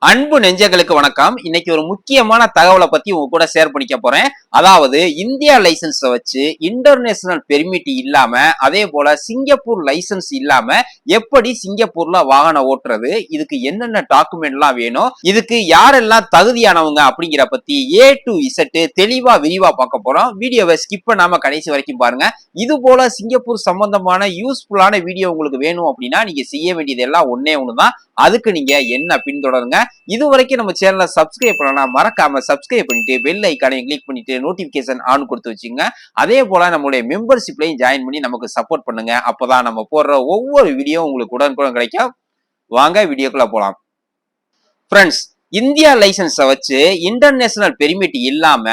அன்பு நெஞ்சங்களுக்கு வணக்கம். இன்னைக்கு ஒரு முக்கியமான தகவலை பத்தி உங்க கூட ஷேர் பண்ணிக்க போறேன். அதாவது இந்தியா லைசன்ஸ் வச்சு இன்டர்நேஷனல் பெர்மிட் இல்லாம, அதே போல சிங்கப்பூர் லைசன்ஸ் இல்லாம எப்படி சிங்கப்பூர்ல வாகனம் ஓட்டுறது, இதுக்கு என்னென்ன டாக்குமெண்ட்லாம் வேணும், இதுக்கு யாரெல்லாம் தகுதியானவங்க அப்படிங்கிற பத்தி A to Z தெளிவா விரிவா பார்க்க போறோம். வீடியோவை ஸ்கிப் பண்ணாம கடைசி வரைக்கும் பாருங்க. இது போல சிங்கப்பூர் சம்பந்தமான யூஸ்ஃபுல்லான வீடியோ உங்களுக்கு வேணும் அப்படின்னா நீங்க செய்ய வேண்டியது எல்லாம் ஒன்னே ஒண்ணுதான். அதுக்கு நீங்க என்ன பின்தொடருங்க. இது வரைக்கும் நம்ம சேனலை சப்ஸ்கிரைப் பண்ணலாம், மறக்காம சப்ஸ்கிரைப் பண்ணிட்டு பெல் ஐக்கானையும் கிளிக் பண்ணிட்டு நோட்டிபிகேஷன் ஆன் கொடுத்து வச்சுங்க. அதே போல நம்மளுடைய மெம்பர்ஷிப்லையும் ஜாயின் பண்ணி நமக்கு சப்போர்ட் பண்ணுங்க. அப்பதான் நம்ம போடுற ஒவ்வொரு வீடியோ உங்களுக்கு உடனுக்குடன் கிடைக்கும். வாங்க வீடியோக்குள்ள போலாம். ஃப்ரெண்ட்ஸ், இந்தியா லைசன்ஸை வச்சு இன்டர்நேஷனல் பெர்மிட் இல்லாம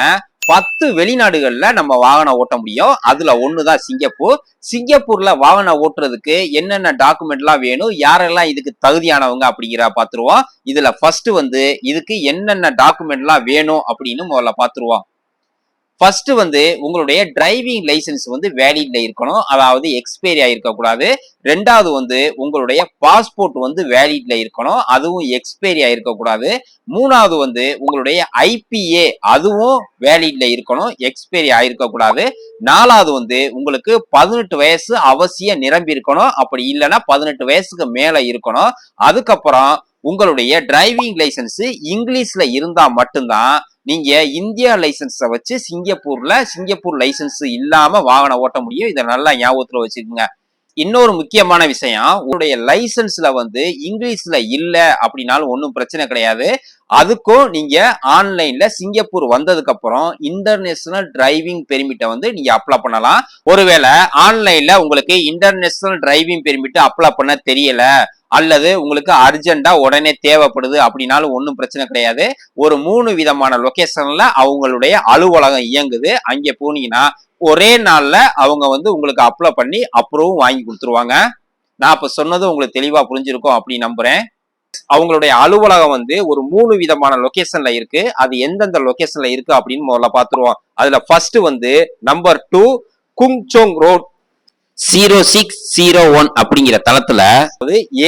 10 வெளிநாடுகள்ல நம்ம வாகனம் ஓட்ட முடியும். அதுல ஒண்ணுதான் சிங்கப்பூர். சிங்கப்பூர்ல வாகனம் ஓட்டுறதுக்கு என்னென்ன டாக்குமெண்ட் எல்லாம் வேணும், யாரெல்லாம் இதுக்கு தகுதியானவங்க அப்படிங்கிற பாத்துருவோம். இதுல ஃபர்ஸ்ட் இதுக்கு என்னென்ன டாக்குமெண்ட் எல்லாம் வேணும் அப்படின்னு முதல்ல பாத்துருவோம். ஃபர்ஸ்ட் உங்களுடைய டிரைவிங் லைசன்ஸ் வேலிட்ல இருக்கணும், அதாவது எக்ஸ்பைரி ஆயிருக்க கூடாது. ரெண்டாவது உங்களுடைய பாஸ்போர்ட் வேலிட்ல இருக்கணும், அதுவும் எக்ஸ்பைரி ஆயிருக்க கூடாது. மூணாவது உங்களுடைய IPA அதுவும் வேலிட்ல இருக்கணும், எக்ஸ்பைரி ஆயிருக்க கூடாது. நாலாவது உங்களுக்கு 18 வயசு அவசியம் நிரம்பி இருக்கணும், அப்படி இல்லைன்னா 18 வயசுக்கு மேல இருக்கணும். அதுக்கப்புறம் உங்களுடைய டிரைவிங் லைசன்ஸ் இங்கிலீஷ்ல இருந்தா மட்டும்தான் நீங்க இந்தியா லைசன்ஸை வச்சு சிங்கப்பூர் லைசன்ஸ் இல்லாம வாகனம் ஓட்ட முடியும். இதை நல்லா ஞாபகத்துல வச்சுக்கோங்க. இன்னொரு முக்கியமான விஷயம், உங்களுடைய லைசன்ஸ்ல இங்கிலீஷ்ல இல்ல அப்படின்னாலும் ஒன்றும் பிரச்சனை கிடையாது. அதுக்கும் நீங்க ஆன்லைன்ல சிங்கப்பூர் வந்ததுக்கு அப்புறம் இன்டர்நேஷனல் டிரைவிங் பெர்மிட்டை நீங்க அப்ளை பண்ணலாம். ஒருவேளை ஆன்லைன்ல உங்களுக்கு இன்டர்நேஷனல் டிரைவிங் பெர்மிட் அப்ளை பண்ண தெரியல, அல்லது உங்களுக்கு அர்ஜென்டா உடனே தேவைப்படுது அப்படின்னாலும் ஒன்றும் பிரச்சனை கிடையாது. ஒரு 3 விதமான லொகேஷன்ல அவங்களுடைய அலுவலகம் இயங்குது. அங்கே போனீங்கன்னா ஒரே நாள்ல அவங்க உங்களுக்கு அப்ளை பண்ணி அப்ரூவ் வாங்கி கொடுத்துருவாங்க. நான் இப்ப சொன்னது உங்களுக்கு தெளிவா புரிஞ்சிருக்கும் அப்படின்னு நம்புறேன். அவங்களுடைய அலுவலகம் ஒரு 3 விதமான லொகேஷன்ல இருக்கு. அது எந்தெந்த லொகேஷன்ல இருக்கு அப்படின்னு முதல்ல பாத்துருவோம். அதுல ஃபர்ஸ்ட் நம்பர் 2 குங்சோங் ரோட் 0601 அப்படிங்கிற தளத்துல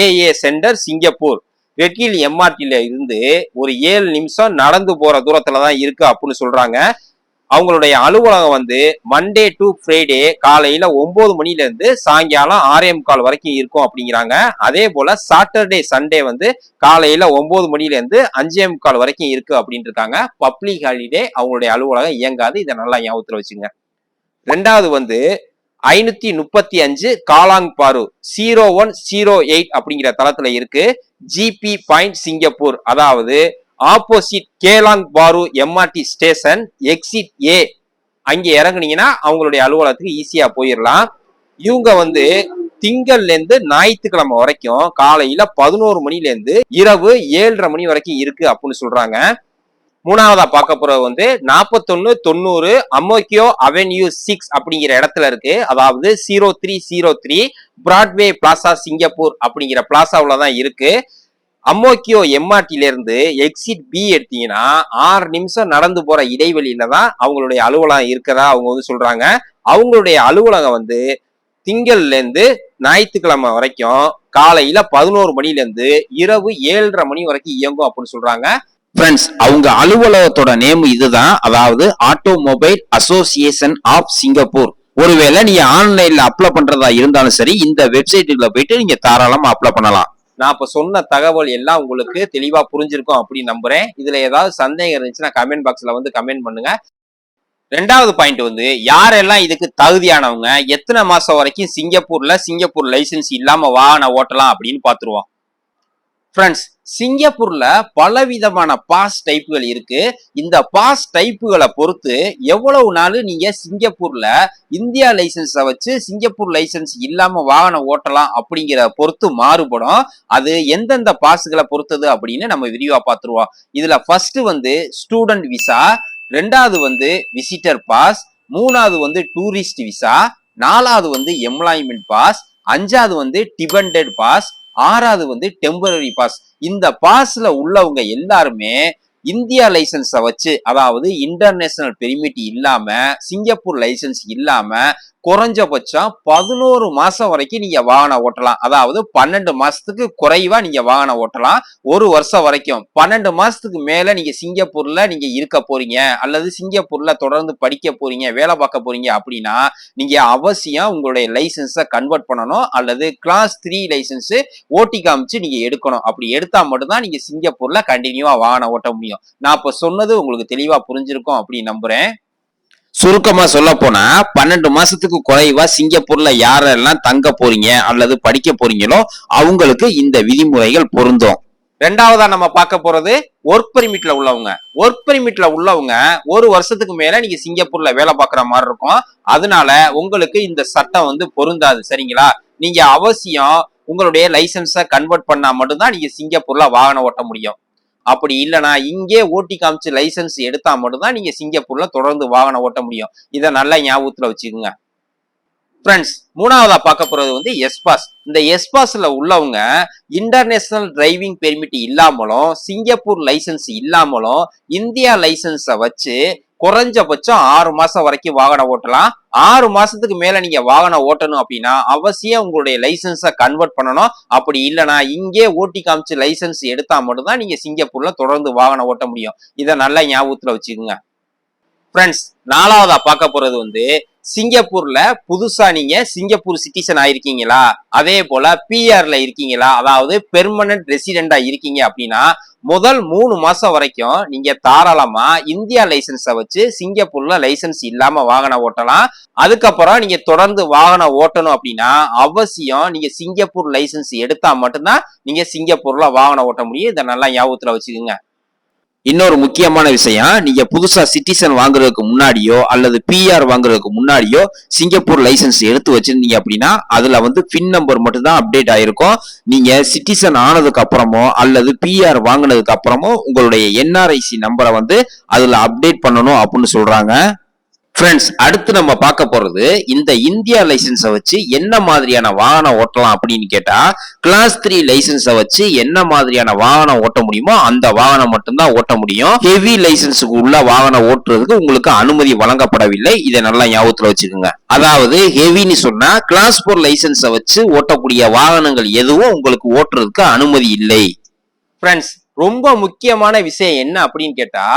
AA சென்டர் சிங்கப்பூர் ரெட்ஹில் MRTல இருந்து ஒரு 7 நிமிஷம் நடந்து போற தூரத்துலதான் இருக்கு அப்படின்னு சொல்றாங்க. அவங்களுடைய அலுவலகம் மண்டே டு ஃப்ரைடே காலையில 9 மணில இருந்து சாயங்காலம் 6:45 வரைக்கும் இருக்கும் அப்படிங்கிறாங்க. அதே போல சாட்டர்டே சண்டே காலையில 9 மணில இருந்து 5:45 வரைக்கும் இருக்கு அப்படின்னு இருக்காங்க. பப்ளிக் ஹாலிடே அவங்களுடைய அலுவலகம் இயங்காது. இதை நல்லா ஞாபகத்துல வச்சுங்க. ரெண்டாவது 535 காலாங் பாரு 0108 அப்படிங்கிற தளத்துல இருக்கு. GP பாயிண்ட் சிங்கப்பூர், அதாவது ஆப்போசிட் கேலாங் பாரு MRT ஸ்டேஷன் எக்ஸிட் A. அங்க இறங்குனீங்கன்னா அவங்களுடைய அலுவலகத்துக்கு ஈஸியா போயிடலாம். இவங்க திங்கள்ல இருந்து ஞாயிற்றுக்கிழமை வரைக்கும் காலையில 11 மணில இருந்து இரவு 7:30 மணி வரைக்கும் இருக்கு அப்படின்னு சொல்றாங்க. மூணாவதா பார்க்க போறது 4190 அமோக்கியோ அவென்யூ 6 அப்படிங்கிற இடத்துல இருக்கு. அதாவது 0303 பிராட்வே பிளாசா சிங்கப்பூர் அப்படிங்கிற பிளாசாவில தான் இருக்கு. அமோக்கியோ MRTல இருந்து எக்ஸிட் B எடுத்தீங்கன்னா 6 நிமிஷம் நடந்து போற இடைவெளியில தான் அவங்களுடைய அலுவலகம் இருக்கதா அவங்க சொல்றாங்க. அவங்களுடைய அலுவலகம் திங்கள்ல இருந்து ஞாயிற்றுக்கிழமை வரைக்கும் காலையில 11 மணில இருந்து இரவு 7:30 மணி வரைக்கும் இயங்கும் அப்படின்னு சொல்றாங்க. ஃப்ரெண்ட்ஸ், அவங்க அலுவலகத்தோட நேம் இதுதான், அதாவது ஆட்டோமொபைல் அசோசியேஷன் ஆஃப் சிங்கப்பூர். ஒருவேளை நீங்க ஆன்லைன்ல அப்ளை பண்றதா இருந்தாலும் சரி, இந்த வெப்சைட்டுக்குள்ள போயிட்டு நீங்க தாராளமா அப்ளை பண்ணலாம். நான் இப்ப சொன்ன தகவல் எல்லாம் உங்களுக்கு தெளிவா புரிஞ்சிருக்கும் அப்படின்னு நம்புறேன். இதுல ஏதாவது சந்தேகம் இருந்துச்சுன்னா கமெண்ட் பாக்ஸ்ல கமெண்ட் பண்ணுங்க. ரெண்டாவது பாயிண்ட் யாரெல்லாம் இதுக்கு தகுதியானவங்க, எத்தனை மாசம் வரைக்கும் சிங்கப்பூர் லைசன்ஸ் இல்லாம வாகனம் ஓட்டலாம் அப்படின்னு பாத்துருவோம். ஃப்ரெண்ட்ஸ், சிங்கப்பூர்ல பலவிதமான பாஸ் டைப்புகள் இருக்கு. இந்த பாஸ் டைப்புகளை பொறுத்து எவ்வளவு நாள் நீங்க சிங்கப்பூர்ல இந்தியா லைசன்ஸை வச்சு சிங்கப்பூர் லைசன்ஸ் இல்லாம வாகனம் ஓட்டலாம் அப்படிங்கிற பொறுத்து மாறுபடும். அது எந்தெந்த பாஸ்களை பொறுத்தது அப்படின்னு நம்ம விரிவா பார்த்துருவோம். இதுல ஃபர்ஸ்ட் ஸ்டூடெண்ட் விசா, ரெண்டாவது விசிட்டர் பாஸ், மூணாவது டூரிஸ்ட் விசா, நாலாவது எம்ப்ளாய்மெண்ட் பாஸ், அஞ்சாவது டிபெண்டட் பாஸ், ஆறாவது டெம்பரரி பாஸ். இந்த பாஸ்ல உள்ளவங்க எல்லாருமே இந்தியா லைசன்ஸை வச்சு, அதாவது இன்டர்நேஷனல் பெர்மிட் இல்லாம சிங்கப்பூர் லைசன்ஸ் இல்லாம குறைஞ்சபட்சம் 11 மாசம் வரைக்கும் நீங்க வாகனம் ஓட்டலாம். அதாவது 12 மாசத்துக்கு குறைவா நீங்க வாகனம் ஓட்டலாம். ஒரு வருஷம் வரைக்கும். 12 மாசத்துக்கு மேல நீங்க சிங்கப்பூர்ல நீங்க இருக்க போறீங்க அல்லது சிங்கப்பூர்ல தொடர்ந்து படிக்க போறீங்க, வேலை பார்க்க போறீங்க அப்படின்னா நீங்க அவசியம் உங்களுடைய லைசன்ஸை கன்வெர்ட் பண்ணணும் அல்லது கிளாஸ் 3 லைசன்ஸ் ஓட்டி காமிச்சு நீங்க எடுக்கணும். அப்படி எடுத்தா மட்டும்தான் நீங்க சிங்கப்பூர்ல கண்டினியூவா வாகனம் ஓட்ட முடியும். நான் இப்ப சொன்னது உங்களுக்கு தெளிவா புரிஞ்சிருக்கும் அப்படின்னு நம்புறேன். சுருக்கமா சொல்ல போனா 12 மாசத்துக்கு குறைவா சிங்கப்பூர்ல யாரெல்லாம் தங்க போறீங்க அல்லது படிக்க போறீங்களோ அவங்களுக்கு இந்த விதிமுறைகள் பொருந்தும். ரெண்டாவதா நம்ம பார்க்க போறது ஒர்க் பெர்மிட்ல உள்ளவங்க. ஒர்க் பெர்மிட்ல உள்ளவங்க ஒரு வருஷத்துக்கு மேல நீங்க சிங்கப்பூர்ல வேலை பார்க்குற மாதிரி இருக்கும். அதனால உங்களுக்கு இந்த சட்டம் பொருந்தாது. சரிங்களா? நீங்க அவசியம் உங்களுடைய லைசன்ஸை கன்வெர்ட் பண்ணா மட்டும்தான் நீங்க சிங்கப்பூர்ல வாகனம் ஓட்ட முடியும். அப்படி இல்லைன்னா இங்கே ஓட்டி காமிச்சு லைசன்ஸ் எடுத்தா மட்டும்தான் நீங்க சிங்கப்பூர்ல தொடர்ந்து வாகனம் ஓட்ட முடியும். இதை நல்லா ஞாபகத்துல வச்சுக்கோங்க. ஃப்ரெண்ட்ஸ், மூணாவதா பார்க்க போறது எஸ்பாஸ். இந்த எஸ்பாஸ்ல உள்ளவங்க இன்டர்நேஷனல் டிரைவிங் பெர்மிட் இல்லாமலும் சிங்கப்பூர் லைசன்ஸ் இல்லாமலும் இந்தியா லைசன்ஸை வச்சு குறைஞ்சபட்சம் 6 மாசம் வரைக்கும் வாகனம் ஓட்டலாம். 6 மாசத்துக்கு மேல நீங்க வாகனம் ஓட்டணும் அப்படின்னா அவசியம் உங்களுடைய லைசன்ஸை கன்வெர்ட் பண்ணணும். அப்படி இல்லைன்னா இங்கே ஓட்டி காமிச்சு லைசன்ஸ் எடுத்தா மட்டும்தான் நீங்க சிங்கப்பூர்ல தொடர்ந்து வாகனம் ஓட்ட முடியும். இதை நல்லா ஞாபகத்துல வச்சுக்கோங்க. ஃப்ரெண்ட்ஸ், நாலாவதா பார்க்க போறது சிங்கப்பூர்ல புதுசா நீங்க சிங்கப்பூர் சிட்டிசன் ஆயிருக்கீங்களா, அதே போல பிஆர்ல இருக்கீங்களா, அதாவது பெர்மனன்ட் ரெசிடென்டா இருக்கீங்க அப்படின்னா முதல் 3 மாசம் வரைக்கும் நீங்க தாராளமா இந்தியா லைசன்ஸை வச்சு சிங்கப்பூர்ல லைசன்ஸ் இல்லாம வாகனம் ஓட்டலாம். அதுக்கப்புறம் நீங்க தொடர்ந்து வாகனம் ஓட்டணும் அப்படின்னா அவசியம் நீங்க சிங்கப்பூர் லைசன்ஸ் எடுத்தா மட்டும்தான் நீங்க சிங்கப்பூர்ல வாகனம் ஓட்ட முடியும். இதை நல்லா ஞாபகத்துல வச்சுக்கோங்க. இன்னொரு முக்கியமான விஷயம், நீங்க புதுசா சிட்டிசன் வாங்குறதுக்கு முன்னாடியோ அல்லது பிஆர் வாங்குறதுக்கு முன்னாடியோ சிங்கப்பூர் லைசன்ஸ் எடுத்து வச்சிருந்தீங்க அப்படின்னா அதுல பின் நம்பர் மட்டும் தான் அப்டேட் ஆயிருக்கும். நீங்க சிட்டிசன் ஆனதுக்கு அப்புறமோ அல்லது பிஆர் வாங்கினதுக்கு அப்புறமோ உங்களுடைய என்ஆர்ஐசி நம்பரை அதுல அப்டேட் பண்ணணும் அப்படின்னு சொல்றாங்க. ஃப்ரெண்ட்ஸ், அடுத்து நம்ம பார்க்க போறது இந்த இந்தியா லைசன்ஸை வச்சு என்ன மாதிரியான வாகனம் ஓட்டலாம் அப்படின்னு கேட்டா கிளாஸ் 3 லைசன்ஸை வச்சு என்ன மாதிரியான வாகனம் ஓட்ட முடியுமோ அந்த வாகனம் மட்டும்தான் ஓட்ட முடியும். ஹெவி லைசன்ஸுக்கு உள்ள வாகனம் ஓட்டுறதுக்கு உங்களுக்கு அனுமதி வழங்கப்படவில்லை. இதை நல்லா ஞாபகத்துல வச்சுக்கோங்க. அதாவது ஹெவின்னு சொன்னா கிளாஸ் 4 லைசன்ஸை வச்சு ஓட்டக்கூடிய வாகனங்கள் எதுவும் உங்களுக்கு ஓட்டுறதுக்கு அனுமதி இல்லை. ஃப்ரெண்ட்ஸ், ரொம்ப முக்கியமான விஷயம் என்ன அப்படின்னு கேட்டா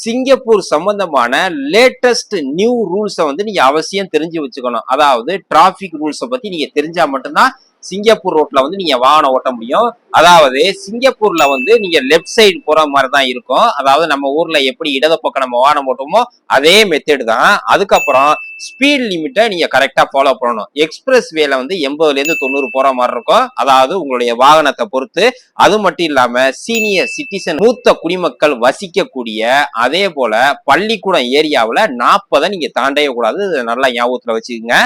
சிங்கப்பூர் சம்பந்தமான லேட்டஸ்ட் நியூ ரூல்ஸை நீங்க அவசியம் தெரிஞ்சு வச்சுக்கணும். அதாவது டிராபிக் ரூல்ஸை பத்தி நீங்க தெரிஞ்சா மட்டும்தான் சிங்கப்பூர் ரோட்ல நீங்க வாகனம் ஓட்ட முடியும். அதாவது சிங்கப்பூர்ல நீங்க லெப்ட் சைடு போற மாதிரி தான் இருக்கும். அதாவது நம்ம ஊர்ல எப்படி இடது பக்கம் நம்ம வாகனம் ஓட்டுமோ அதே மெத்தட் தான். அதுக்கப்புறம் ஸ்பீட் லிமிட்டை நீங்க கரெக்டா ஃபாலோ பண்ணணும். எக்ஸ்பிரஸ் வேல 80ல இருந்து 90 போற மாதிரி இருக்கும். அதாவது உங்களுடைய வாகனத்தை பொறுத்து. அது மட்டும் இல்லாம சீனியர் சிட்டிசன் மூத்த குடிமக்கள் வசிக்கக்கூடிய அதே போல பள்ளிக்கூடம் ஏரியாவில் 40 நீங்க தாண்டவே கூடாது. நல்லா ஞாபகத்துல வச்சுக்கோங்க.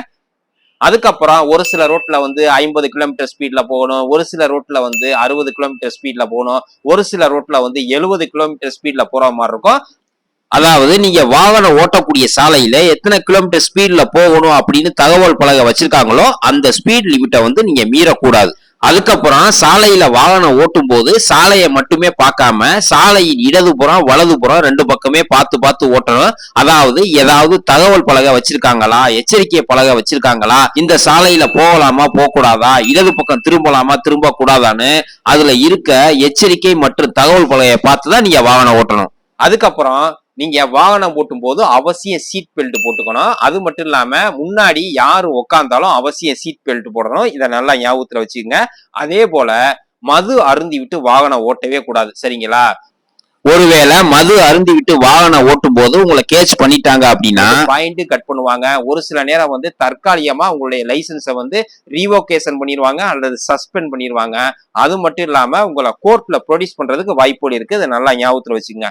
அதுக்கப்புறம் ஒரு சில ரோட்ல 50 கிலோமீட்டர் ஸ்பீட்ல போகணும், ஒரு சில ரோட்ல 60 கிலோமீட்டர் ஸ்பீட்ல போகணும், ஒரு சில ரோட்ல 70 கிலோமீட்டர் ஸ்பீட்ல போற மாதிரி இருக்கும். அதாவது நீங்க வாகனம் ஓட்டக்கூடிய சாலையில எத்தனை கிலோமீட்டர் ஸ்பீட்ல போகணும் அப்படின்னு தகவல் பலகை வச்சிருக்காங்களோ அந்த ஸ்பீட் லிமிட்டை நீங்க மீறக்கூடாது. அதுக்கப்புறம் சாலையில வாகனம் ஓட்டும் போது சாலையை மட்டுமே பார்க்காம சாலையின் இடதுபுறம் வலதுபுறம் 2 பக்கமே பார்த்து ஓட்டணும். அதாவது ஏதாவது தகவல் பலகை வச்சிருக்காங்களா, எச்சரிக்கை பலகை வச்சிருக்காங்களா, இந்த சாலையில போகலாமா போக கூடாதா, இடது பக்கம் திரும்பலாமா திரும்ப கூடாதான்னு அதுல இருக்க எச்சரிக்கை மற்றும் தகவல் பலகையை பார்த்துதான் நீங்க வாகனம் ஓட்டணும். அதுக்கப்புறம் நீங்க வாகனம் ஓட்டும் போது அவசியம் சீட் பெல்ட் போட்டுக்கணும். அது மட்டும் இல்லாம முன்னாடி யாரு உட்கார்ந்தாலும் அவசியம் சீட் பெல்ட் போடணும். இதை நல்லா ஞாபகத்துல வச்சுக்கோங்க. அதே போல மது அருந்தி விட்டு வாகனம் ஓட்டவே கூடாது. சரிங்களா? ஒருவேளை மது அருந்தி விட்டு வாகனம் ஓட்டும் போது உங்களை கேட்ச் பண்ணிட்டாங்க அப்படின்னா பாயிண்ட் கட் பண்ணுவாங்க. ஒரு சில நேரம் தற்காலிகமா உங்களுடைய லைசன்ஸை ரீவோகேஷன் பண்ணிடுவாங்க அல்லது சஸ்பெண்ட் பண்ணிடுவாங்க. அது மட்டும் இல்லாம உங்களை கோர்ட்ல ப்ரொடியூஸ் பண்றதுக்கு வாய்ப்பு இருக்கு. இதை நல்லா ஞாபகத்துல வச்சுக்கோங்க.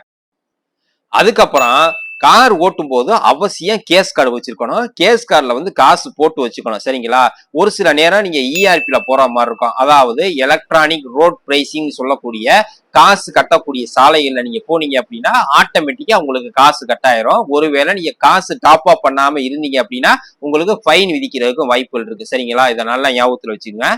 அதுக்கப்புறம் கார் ஓட்டும் போது அவசியம் கேஸ் கார்டு வச்சிருக்கணும். கேஸ் கார்டுல காசு போட்டு வச்சுக்கணும். சரிங்களா? ஒரு சில நேரம் நீங்க இஆர்பில போற மாதிரி இருக்கும். அதாவது எலக்ட்ரானிக் ரோட் பிரைசிங் சொல்லக்கூடிய காசு கட்டக்கூடிய சாலைகள்ல நீங்க போனீங்க அப்படின்னா ஆட்டோமேட்டிக்கா உங்களுக்கு காசு கட்டாயிரும். ஒருவேளை நீங்க காசு டாப் அப் பண்ணாம இருந்தீங்க அப்படின்னா உங்களுக்கு ஃபைன் விதிக்கிறதுக்கும் வாய்ப்புகள் இருக்கு. சரிங்களா? இதை நல்லா ஞாபகத்துல வச்சுக்கோங்க.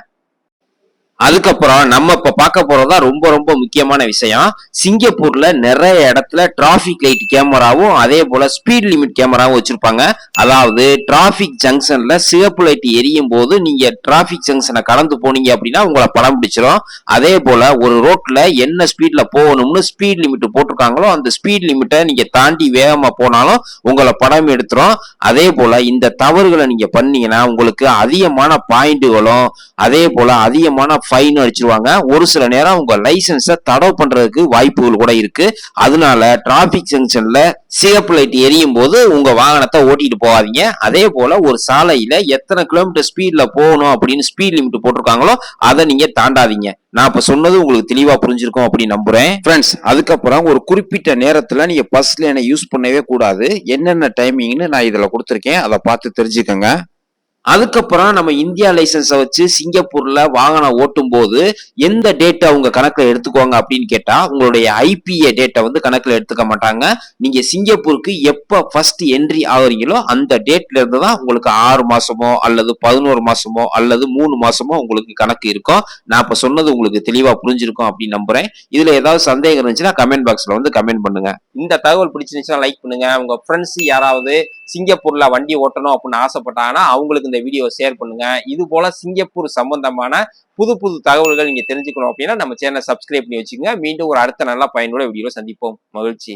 அதுக்கப்புறம் நம்ம இப்ப பார்க்க போறதுதான் ரொம்ப ரொம்ப முக்கியமான விஷயம். சிங்கப்பூர்ல நிறைய இடத்துல டிராபிக் லைட் கேமராவும் அதே போல ஸ்பீட் லிமிட் கேமராவும் வச்சிருப்பாங்க. அதாவது டிராபிக் ஜங்ஷன்ல சிவப்பு லைட் எரியும் போது நீங்க டிராபிக் ஜங்ஷனை கடந்து போனீங்க அப்படின்னா உங்களை படம் பிடிச்சிரும். அதே போல ஒரு ரோட்ல என்ன ஸ்பீட்ல போகணும்னு ஸ்பீட் லிமிட் போட்டிருக்காங்களோ அந்த ஸ்பீட் லிமிட்டை நீங்க தாண்டி வேகமா போனாலும் உங்களை படம் எடுத்துரும். அதே போல இந்த தவறுகளை நீங்க பண்ணீங்கன்னா உங்களுக்கு அதிகமான பாயிண்ட்களும் அதே போல அதிகமான ஃபைன் அடிச்சிருவாங்க. ஒரு சில நேரம் உங்க லைசன்ஸை தடை பண்றதுக்கு வாய்ப்புகள் கூட இருக்கு. அதனால டிராபிக் ஜங்ஷன்ல சிவப்பு லைட் எரியும் போது உங்க வாகனத்தை ஓட்டிட்டு போகாதீங்க. அதே போல ஒரு சாலையில எத்தனை கிலோமீட்டர் ஸ்பீட்ல போகணும் அப்படின்னு ஸ்பீட் லிமிட் போட்டிருக்காங்களோ அதை நீங்க தாண்டாதீங்க. நான் இப்ப சொன்னது உங்களுக்கு தெளிவா புரிஞ்சிருக்கும் அப்படின்னு நம்புறேன். ஃப்ரெண்ட்ஸ், அதுக்கப்புறம் ஒரு குறிப்பிட்ட நேரத்துல நீங்க பஸ் லேனை யூஸ் பண்ணவே கூடாது. என்னென்ன டைமிங்னு நான் இதுல கொடுத்துருக்கேன், அதை பார்த்து தெரிஞ்சுக்கோங்க. அதுக்கப்புறம் நம்ம இந்தியா லைசன்ஸை வச்சு சிங்கப்பூர்ல வாகனம் ஓட்டும் போது எந்த டேட்டை அவங்க கணக்குல எடுத்துக்குவாங்க அப்படின்னு கேட்டா உங்களுடைய ஐபிஏ டேட்டை வந்து கணக்குல எடுத்துக்க மாட்டாங்க. நீங்க சிங்கப்பூருக்கு எப்ப ஃபர்ஸ்ட் என்ட்ரி ஆகுறீங்களோ அந்த டேட்ல இருந்து தான் உங்களுக்கு 6 மாசமோ அல்லது 11 மாசமோ அல்லது 3 மாசமோ உங்களுக்கு கணக்கு இருக்கும். நான் இப்ப சொன்னது உங்களுக்கு தெளிவா புரிஞ்சிருக்கும் அப்படின்னு நம்புறேன். இதுல ஏதாவது சந்தேகம் இருந்துச்சுன்னா கமெண்ட் பாக்ஸ்ல வந்து கமெண்ட் பண்ணுங்க. இந்த தகவல் பிடிச்சிருந்துச்சுன்னா லைக் பண்ணுங்க. உங்க ஃப்ரெண்ட்ஸ் யாராவது சிங்கப்பூர்ல வண்டி ஓட்டணும் அப்படின்னு ஆசைப்பட்டாங்கன்னா அவங்களுக்கு இந்த வீடியோவை ஷேர் பண்ணுங்க. இது போல சிங்கப்பூர் சம்பந்தமான புது புது தகவல்கள் நீங்க தெரிஞ்சுக்கணும் அப்படின்னா நம்ம சேனலை சப்ஸ்கிரைப் பண்ணி வச்சுக்கோங்க. மீண்டும் ஒரு அடுத்த நல்ல பயனுள்ள வீடியோல சந்திப்போம். மகிழ்ச்சி.